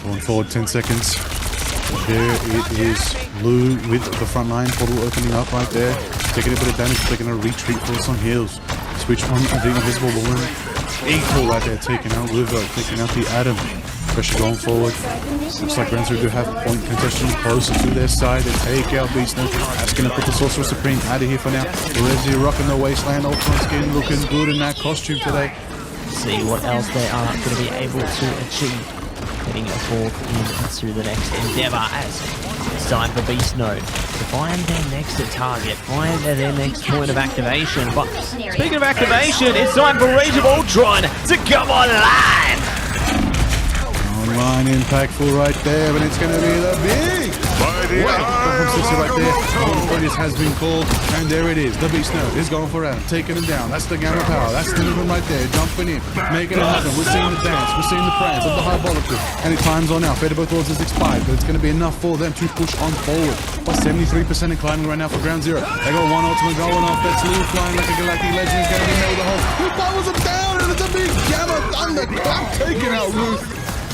Going forward 10 seconds. There it is. Blue with the front line. Portal opening up right there. Taking a bit of damage. Taking a retreat for some heals. Switch on the invisible balloon. Equal right there. Taking out River. Taking out the Atom. Pressure going forward. Looks like Renzo do have point contention closer to their side. They take out Beast Note. That's going to put the Sorcerer Supreme out of here for now. Rezi rocking the wasteland. Ultron skin looking good in that costume today. See what else they are going to be able to achieve. Heading forth into the next endeavor as it's time for Beast Note to find their next target, find their next point of activation. But speaking of activation, it's time for Rage of Ultron to come online! Online impactful right there, but it's going to be the big right there. One has been called, and there it is. The Beast Note is going for Adam, taking him down. That's the Gamma Power. That's the movement right there. Jumping in, making it happen. We're seeing the dance. We're seeing the prance of the Hyperbolically. And it times on now. Fate both worlds is expired, but it's going to be enough for them to push on forward. Plus 73% in climbing right now for Ground Zero. They got one ultimate going off. That's Lou flying like a galactic legend. Is going to be made the whole. Who powers him down? And it's a big Gamma Thunderclap taking out Lou.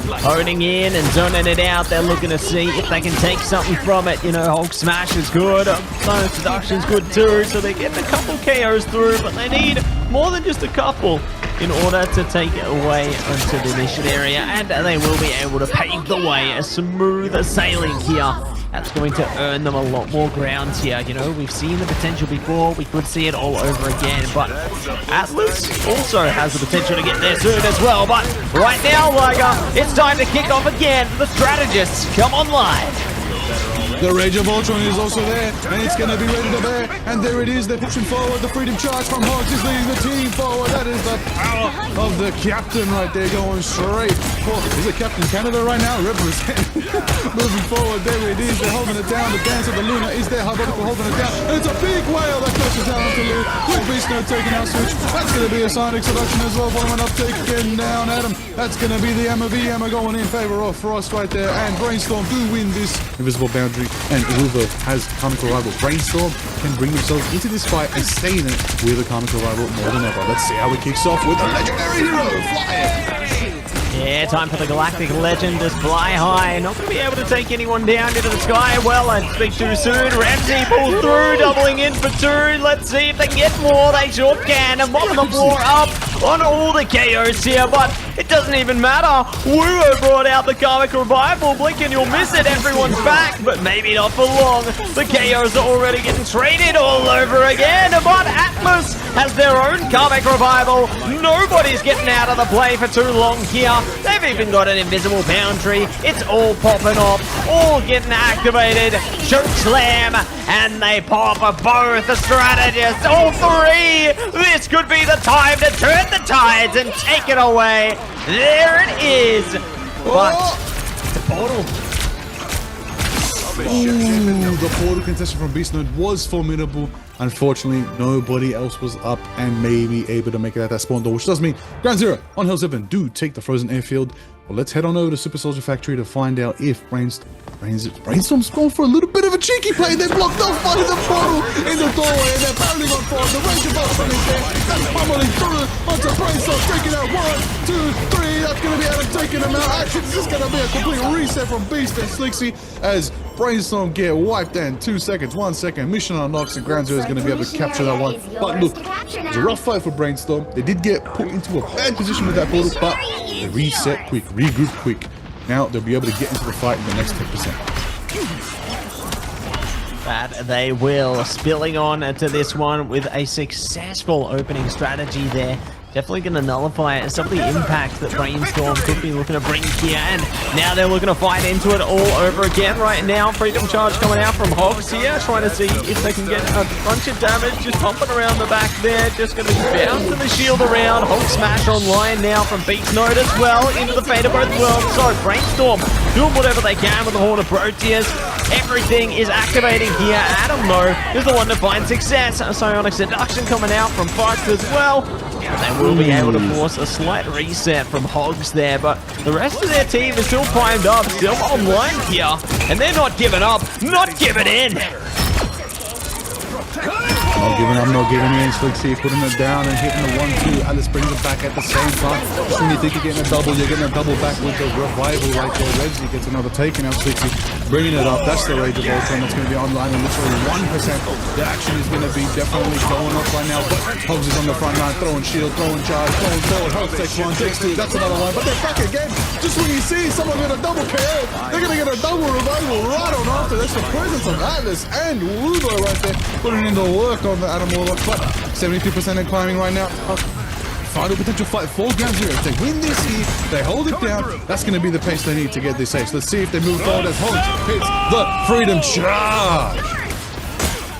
Honing in and zoning it out. They're looking to see if they can take something from it. You know, Hulk Smash is good. Silent Seduction's good too. So they get a couple KOs through, but they need more than just a couple in order to take it away onto the mission area. And they will be able to pave the way, a smooth sailing here. That's going to earn them a lot more ground here. You know, we've seen the potential before. We could see it all over again. But Atlas also has the potential to get there soon as well. But right now, Liger, it's time to kick off again. The strategists come online. The Rage of Ultron is also there, and it's going to be ready to bear. And there it is, they're pushing forward. The Freedom Charge from Hawks is leading the team forward. That is the power of the captain right there, going straight for. Is it Captain Canada right now? Represent. Moving forward, there it is. They're holding it down. The dance of the Luna is there. Hyperbolically holding it down. And it's a big whale that crashes down onto Lou. With Beast Note taking out Switch. That's going to be a Sonic Seduction as well. Following up, taking down Adam. That's going to be the Emma V. Emma going in favor of Frost right there. And Brainstorm do win this invisible boundary. And Uvo has comical rival. Brainstorm can bring themselves into this fight and stay in it with a comical rival more than ever. Let's see how it kicks off with the legendary hero flying. Yeah, time for the Galactic Legend to fly high. Not going to be able to take anyone down into the sky. Well, I'd speak too soon. Ramsey pulls through, doubling in for two. Let's see if they can get more. They sure can. And mopping the floor up on all the KOs here, but it doesn't even matter. Wuo brought out the Karmic Revival. Blink and you'll miss it. Everyone's back, but maybe not for long. The KOs are already getting traded all over again, but Atlas has their own Karmic Revival. Nobody's getting out of the play for too long here. They've even got an invisible boundary. It's all popping off, all getting activated. Choke slam, and they pop both the strategists, all three. This could be the time to turn the tides and take it away. There it is. But the portal. Ooh, the portal contestant from Beast Note was formidable. Unfortunately, nobody else was up and maybe able to make it at that spawn door, which does mean Ground Zero on Hill 7 do take the frozen airfield. Well, let's head on over to Super Soldier Factory to find out if Brainstorm's going for a little bit of a cheeky play. They're blocked off by the portal in the doorway, and they're pounding on forward. The Rage of Ultron is there. That's pummeling through onto Brainstorm, taking out 1, 2, 3. That's going to be Adam taking him out. Actually, this is going to be a complete reset from Beast and Slixy as Brainstorm get wiped in 2 seconds, 1 second. Mission unlocks, and Ground Zero is going to be able to capture that one. But look, it was a rough fight for Brainstorm. They did get put into a bad position with that portal, but they reset quick, regroup quick. Now they'll be able to get into the fight in the next 10%. That they will, spilling on to this one with a successful opening strategy there. Definitely going to nullify some of the impact that Brainstorm could be looking to bring here. And now they're looking to fight into it all over again right now. Freedom Charge coming out from Hobbs here, trying to see if they can get a bunch of damage. Just pumping around the back there. Just going to bounce the shield around. Hulk Smash online now from Beast Note as well. Into the fate of both worlds. So Brainstorm doing whatever they can with the Horn of Proteus. Everything is activating here. Adam, though, is the one to find success. Psionic Seduction coming out from Fox as well. They will be able to force a slight reset from Hogs there, but the rest of their team is still primed up, still online here, and they're not giving up, not giving in. Not giving in. Slixie putting it down and hitting the 1-2. Alice brings it back at the same time. Just when you think you're getting a double, you're getting a double back with the revival right there. Revsy gets another take, and now Slixie bringing it up. That's the Rage of Ultron that's going to be online, and literally 1%. The action is going to be definitely going up right now. But Hogs is on the front line, throwing shield, throwing charge, throwing forward. Hogs takes 1, takes 2. That's another one. But they're back again. Just when you see someone get a double KO, they're going to get a double revival right on after. That's the presence of Atlas and Wubo right there, putting in the work on the Adam Warlock. But 72% and climbing right now. Final potential fight for Ground Zero. If they win this here, they hold it down. That's going to be the pace they need to get this ace. Let's see if they move forward as Hogs hits the Freedom Charge.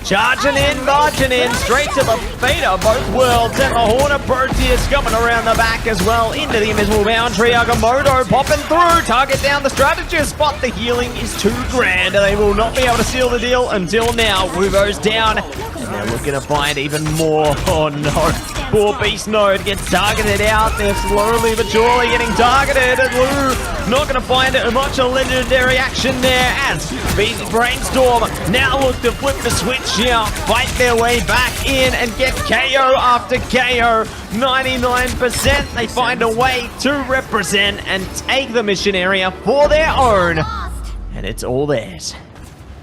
Charging in, marching in, straight to the fate of both worlds, and the Horn of Proteus coming around the back as well, into the invisible boundary. Agamotto popping through, target down the strategist, but the healing is too grand. They will not be able to seal the deal until now. Wubo's down, and they're looking to find even more. Oh no. Poor Beast Node gets targeted out. They're slowly but surely getting targeted. And Lou not going to find much of legendary action there as Brainstorm now look to flip the switch here, fight their way back in and get KO after KO. 99%. They find a way to represent and take the mission area for their own. And it's all theirs.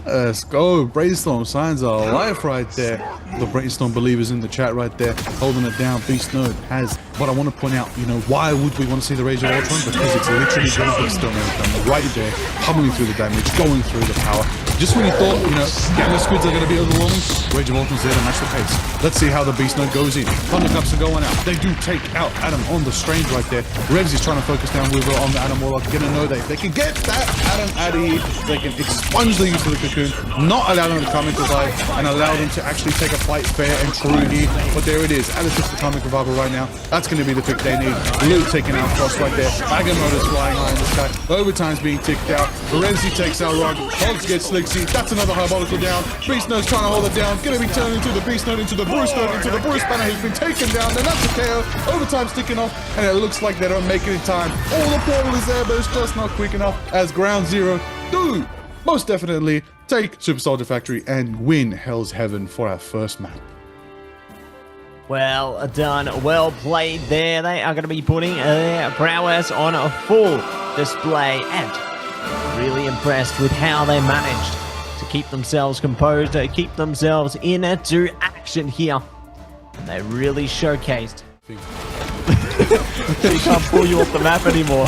Let's go. Brainstorm signs of life right there. The Brainstorm believers in the chat right there, holding it down. Beast Node has. But I want to point out, why would we want to see the Rage of Ultron? Because it's literally the Brainstorm right there, pummeling through the damage, going through the power. Just when you thought, Gamma Squids are going to be overwhelming, Rage of Ultron's there to match the pace. Let's see how the Beast Node goes in. Thundercups are going out. They do take out Adam on the Strange right there. Revs is trying to focus down Weaver on the Adam Warlock. Going to know that if they can get that Adam out of here, they can expunge the use of the cocoon, not allow them to come into life, and allow them to actually take a fight fair and true here. But there it is. Alice is the comic revival right now. That's going to be the pick they need. Blue taking out Frost right there. Agamotto's flying high in the sky. Overtime's being ticked out. Renzi takes out Rog. Hogs gets Slixie. That's another Diabolical down. Beast Node's trying to hold it down. Going to be turned into the Beast Node, into the Bruce Node, into the Bruce Banner. He's been taken down. Then that's a KO. Overtime's ticking off, and it looks like they don't make it in time. All the portal is there, but it's just not quick enough as Ground Zero do most definitely take Super Soldier Factory and win Hell's Heaven for our first map. Well done, well played there. They are going to be putting their prowess on a full display, and really impressed with how they managed to keep themselves composed, keep themselves into action here. And they really showcased. You can't pull you off the map anymore.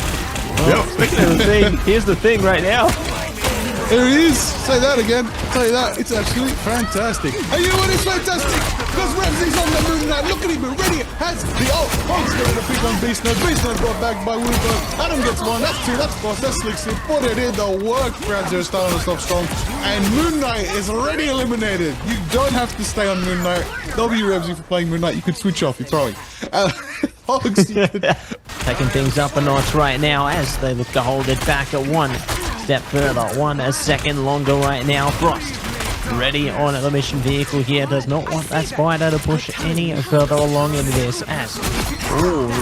Well, speaking of the thing, here's the thing right now. There he is. Say that again. Tell you that. It's absolutely fantastic. And you know what is fantastic? Because Ramsey's on the moon now. Look at him already. Has the ult. Hogs getting the pick on Beast Node. Beast Node brought back by Wubo. Adam gets one. That's two. That's Boss. That's Slixie. Put it in the work. Ground Zero starting us off strong. And Moon Knight is already eliminated. You don't have to stay on Moon Knight. W Ramsey for playing Moon Knight. You can switch off. You're throwing. Hogs. Taking things up a notch right now as they look to hold it back at one step further, 1 second longer right now. Frost ready on the mission vehicle here, does not want that spider to push any further along into this as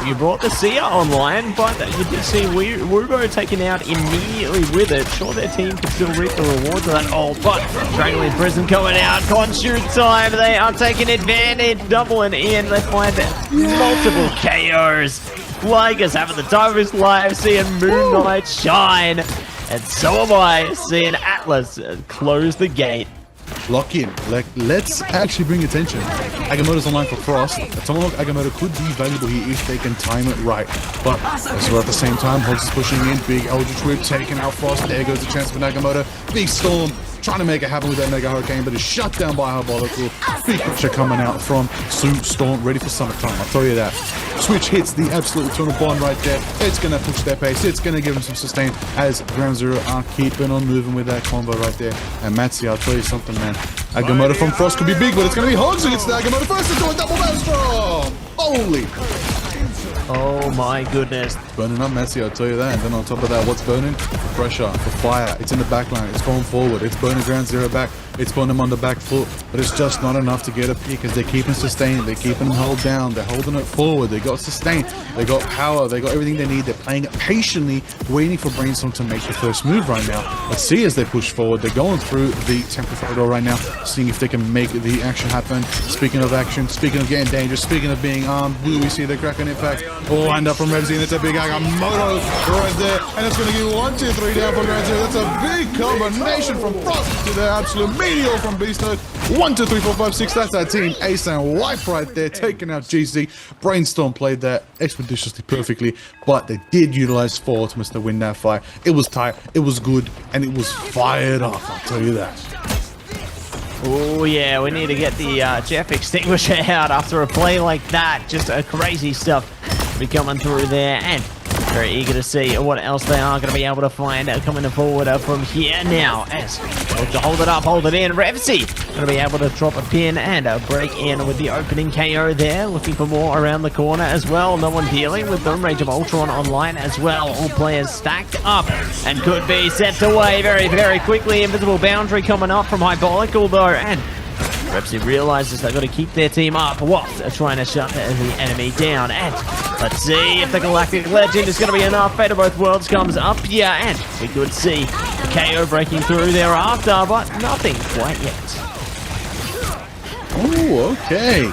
you brought the Seer online, but you did see Wubo taken out immediately with it. Sure, their team can still reap the rewards of that ult, but Strangling Prison coming out, shoot time, they are taking advantage, doubling in, they find multiple KOs. Flyger's having the time of his life, seeing Moon Knight shine. And so am I, seeing Atlas close the gate. Lock in. Let's actually bring attention. Agamotto's online for Frost. A Tomahawk Agamotto could be valuable here if they can time it right. But also at the same time, Hogs is pushing in. Big Eldritch Whip taking out Frost. There goes the chance for Agamotto. Big Storm trying to make it happen with that Mega Hurricane, but it's shut down by Diabolical. Big pressure coming out from Sue Storm, ready for summertime, I'll tell you that. Switch hits the absolute eternal bond right there. It's going to push their pace. It's going to give them some sustain as Ground Zero are keeping on moving with that combo right there. And Matzi, I'll tell you something, man. Agamotto from Frost could be big, but it's going to be Hogs against the Agamotto first into a double Maelstrom. Holy! Oh my goodness. Burning up Matzi, I'll tell you that. And then on top of that, what's burning? Pressure, the fire. It's in the back line. It's going forward. It's burning Ground Zero back. It's putting them on the back foot, but it's just not enough to get a pick as they're keeping sustained. They're keeping them held down. They're holding it forward. They got sustain. They got power. They got everything they need. They're playing it patiently, waiting for Brainstorm to make the first move right now. Let's see as they push forward. They're going through the temporary corridor right now, seeing if they can make the action happen. Speaking of action, speaking of getting dangerous, speaking of being armed, do we see the Kraken impact? Wind up from Revsy, and it's a big Agamotto right there, and it's going to give 1, 2, 3 down for Grand Zero. That's a big combination from Frost to the absolute meteor from Beast Node. 1, 2, 3, 4, 5, 6. That's our team ace and wipe right there, taking out GC. Brainstorm played that expeditiously perfectly, but they did utilize 4 ultimates to win that fight. It was tight, it was good, and it was fired up, I'll tell you that. Oh yeah, we need to get the Jeff extinguisher out after a play like that. Just crazy stuff be coming through there, and very eager to see what else they are going to be able to find coming forward from here now. As look to hold it up, hold it in. Revsy going to be able to drop a pin and break in with the opening KO there. Looking for more around the corner as well. No one dealing with them. Rage of Ultron online as well. All players stacked up and could be sent away very, very quickly. Invisible boundary coming up from Hypolical though, and Revsy realizes they've got to keep their team up whilst they're trying to shut the enemy down. And let's see if the Galactic Legend is going to be enough. Fate of Both Worlds comes up here, and we could see the KO breaking through thereafter, but nothing quite yet. Oh, okay.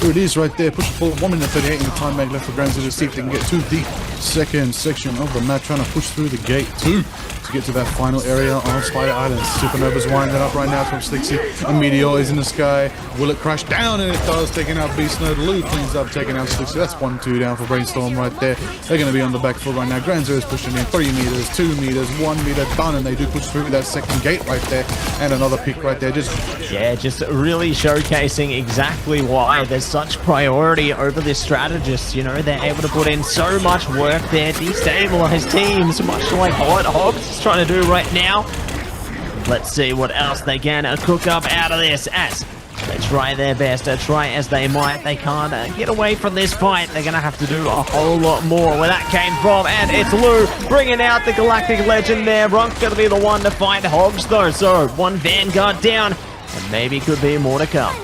Here it is right there. Push forward. 1 minute 38 in the time mag left for Grand Zero to see if they can get to the second section of the map, trying to push through the gate 2 to get to that final area on Spider Island. Supernova's winding up right now from Stixie. A meteor is in the sky. Will it crash down? And it does, taking out Beast Node. Lou cleans up, taking out Stixie. That's 1, 2 down for Brainstorm right there. They're going to be on the back foot right now. Grand Zero is pushing in 3 meters, 2 meters, 1 meter, done. And they do push through that second gate right there. And another pick right there. Just really showcasing exactly why there's such priority over this strategist. You know, they're able to put in so much work there, destabilize teams, much like what Hobbs is trying to do right now. Let's see what else they can cook up out of this as they try their best. Try as they might, they can't get away from this fight. They're going to have to do a whole lot more where that came from, and it's Lou bringing out the Galactic Legend there. Runk's going to be the one to fight Hobbs though, so 1 Vanguard down, and maybe could be more to come.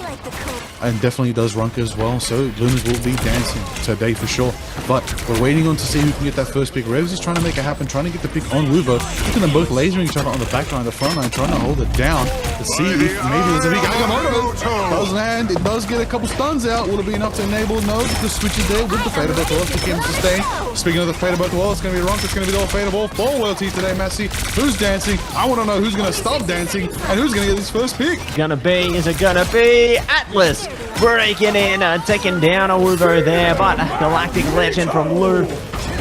And definitely does Runker as well, so Lunas will be dancing today for sure. But we're waiting on to see who can get that first pick. Revs is trying to make it happen, trying to get the pick on Wuvo. Look at them both lasering each other on the back line, the front line, trying to hold it down to see if maybe there's a big Agamotto. Does land, it does get a couple stuns out. Will it be enough to enable? No, the switch is there with the Fate of Both Worlds to keep him sustained. Speaking of the Fate of Both Worlds, it's going to be Runker, it's going to be the Fate of all 4 loyalties today, Massey. Who's dancing? I want to know who's going to stop dancing and who's going to get this first pick. Is it gonna be Atlas breaking in, taking down a Wuvo there, but Galactic Legend from Lou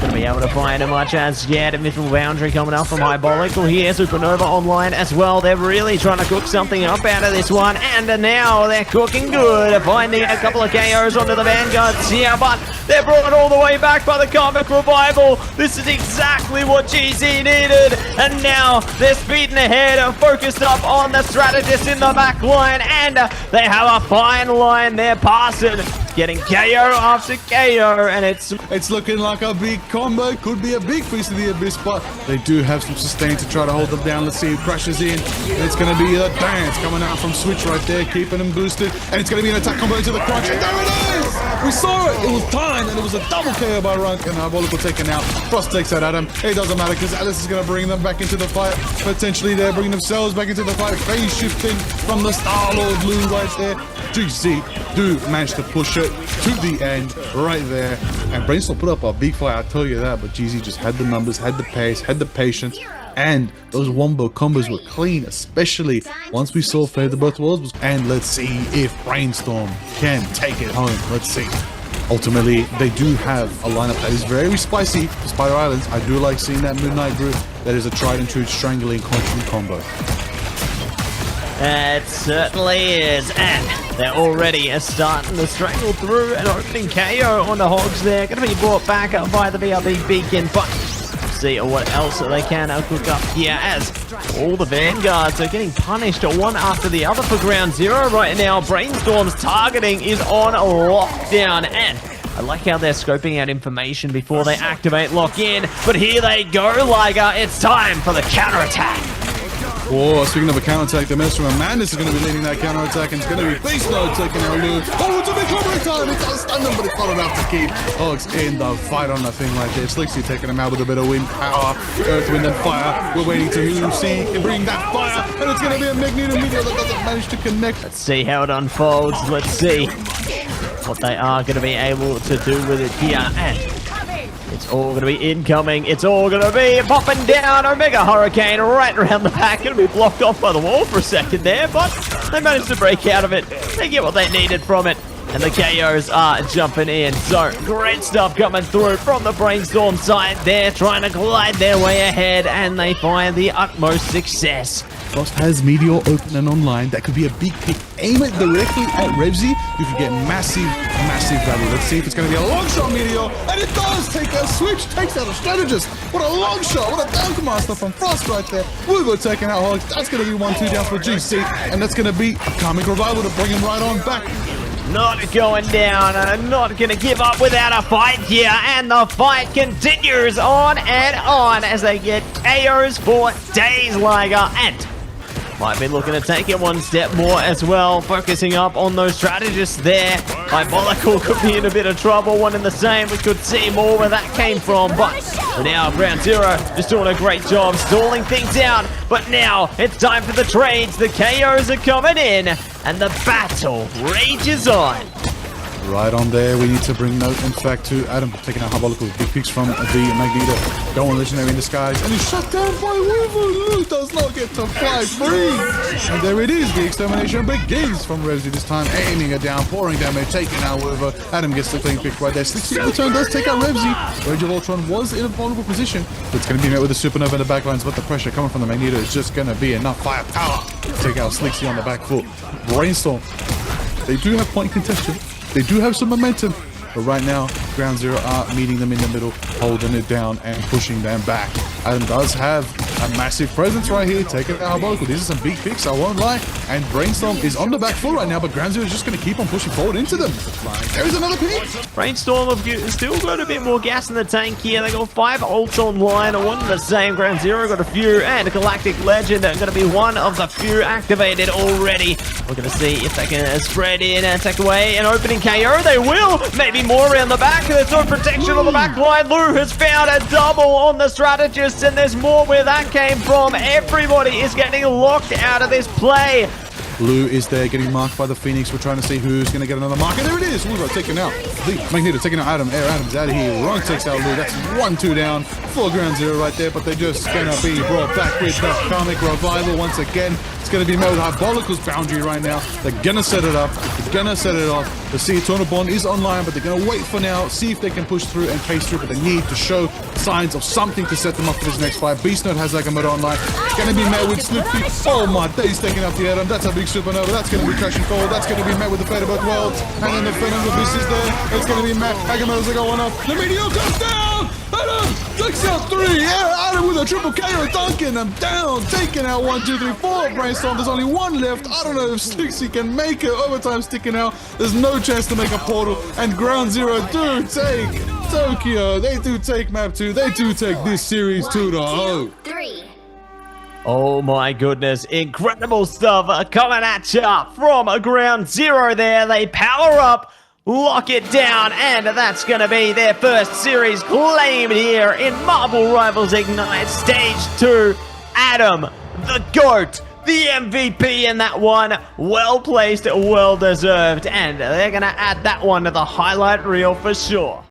gonna be able to find much as yet. Invisible boundary coming up from Hypolical here. Supernova online as well. They're really trying to cook something up out of this one, and now they're cooking good, finding a couple of KOs onto the Vanguards here, but they're brought all the way back by the Karmic Revival. This is exactly what GC needed, and now they're speeding ahead, focused up on the strategist in the back line, and they have a fine line there passing, getting KO after KO, and it's looking like a big combo. Could be a big piece of the Abyss, but they do have some sustain to try to hold them down. Let's see who crashes in. It's going to be a dance coming out from Switch right there, keeping them boosted, and it's going to be an attack combo into the crunch, and there it is! We saw it! It was timed, and it was a double KO by Runk, and Hypolical taken out. Frost takes that at him. It doesn't matter, because Alice is going to bring them back into the fight. Potentially they're bringing themselves back into the fight. Phase shifting from the Star-Lord Blue right there. GC do manage to push it to the end right there, and Brainstorm put up a big fight, I'll tell you that, but GZ just had the numbers, had the pace, had the patience, and those wombo combos were clean, especially once we saw Fate of Both Worlds. And let's see if Brainstorm can take it home. Let's see. Ultimately, they do have a lineup that is very spicy for Spider Islands. I do like seeing that Moonlight group. That is a tried and true strangling constant combo. It certainly is, and they're already starting to strangle through an opening KO on the Hogs there. Going to be brought back up by the BRB Beacon, but see what else they can cook up here as all the Vanguards are getting punished one after the other for Ground Zero right now. Brainstorm's targeting is on lockdown, and I like how they're scoping out information before they activate lock in, but here they go, Liger. It's time for the counterattack. Oh, speaking of a counter-attack, the Maelstrom and Madness is going to be leading that counter-attack, and it's going to be Beast Mode taking out Lou. Oh, it's a big combo time! It does stun them, but it's not enough to keep Hogs in the fight on the thing like this. Slixy taking him out with a bit of wind power, earth, wind, and fire. We're waiting to see if he can bring that fire, and it's going to be a Magneto Meteor that doesn't manage to connect. Let's see how it unfolds. Let's see what they are going to be able to do with it here. And it's all going to be incoming. It's all going to be popping down. Omega Hurricane right around the back. Going to be blocked off by the wall for a second there, but they managed to break out of it. They get what they needed from it. And the KOs are jumping in. So, great stuff coming through from the Brainstorm side. They're trying to glide their way ahead, and they find the utmost success. Frost has Meteor open and online. That could be a big pick. Aim it directly at Revsy. You could get massive value. Let's see if it's going to be a long shot Meteor. And it does take a switch. Takes out a strategist. What a long shot. What a down master from Frost right there. We'll taking out Hogs. That's going to be 1-2 down for GC. And that's going to be a Karmic Revival to bring him right on back. Not going down, and not going to give up without a fight here, and the fight continues on and on as they get KOs for days, Liger, and might be looking to take it one step more as well, focusing up on those strategists there. Diabolical could be in a bit of trouble, one and the same. We could see more where that came from, but for now, Ground Zero just doing a great job stalling things out. But now it's time for the trades. The KOs are coming in, and the battle rages on. Right on there, we need to bring note, in fact, to Adam, taking out Diabolical. Big picks from the Magneto. Going Legendary in disguise, and he's shut down by Weaver. Lou does not get to fly free. And there it is, the extermination begins from Revsy this time, aiming it down, pouring damage, taking out Weaver. Adam gets the clean pick right there. Slixy in return does take out Revsy. Rage of Ultron was in a vulnerable position, but it's going to be met with a supernova in the backlines, but the pressure coming from the Magneto is just going to be enough firepower to take out Slixy on the back foot. Brainstorm, they do have point contention. They do have some momentum, but right now, Ground Zero are meeting them in the middle, holding it down and pushing them back. Adam does have a massive presence right here, taking out Diabolical. These are some big picks, I won't lie. And Brainstorm is on the back foot right now, but Ground Zero is just going to keep on pushing forward into them. There is another pick. Brainstorm have still got a bit more gas in the tank here. They got 5 ults online, one of the same. Ground Zero got a few, and a Galactic Legend are going to be one of the few activated already. We're going to see if they can spread in and take away an opening KO. They will. Maybe more around the back. There's no protection on the back line. Lou has found a double on the strategists, and there's more where that came from. Everybody is getting locked out of this play. Lou is there getting marked by the Phoenix. We're trying to see who's going to get another mark. And there it is. We've got taken out. The Magneto taking out Adam. Adam's out of here. Ron takes out Lou. That's 1-2 down for Ground Zero right there. But they're just going to be brought back with the Karmic Revival once again. It's going to be met with Diabolical's boundary right now. They're going to set it up. They're going to set it off. The Sea Eternal Bond is online, but they're going to wait for now, see if they can push through and pace through, but they need to show signs of something to set them up for this next fight. Beast Note has Agamotto online. It's going to be met with Snoopy. Oh my days, taking up the Adam. That's a big supernova. That's going to be crashing forward. That's going to be met with the Fate of Both Worlds. And then the Phantom Abyss is there. It's going to be met. Agamotto's going up. The Meteor comes down. Adam takes out 3. Yeah, Adam with a triple KO, dunking them down. Taking out 1, 2, 3, 4. Brainstorm. There's only 1 left. I don't know if Slixy can make it. Overtime sticking out. There's no chance to make a portal. And Ground Zero do take Tokyo. They do take Map 2. They do take this series to the hoe. 3. Oh my goodness, incredible stuff coming at ya from Ground Zero there. They power up, lock it down, and that's going to be their first series claimed here in Marvel Rivals Ignite Stage 2. Adam, the GOAT, the MVP in that one. Well placed, well deserved, and they're going to add that one to the highlight reel for sure.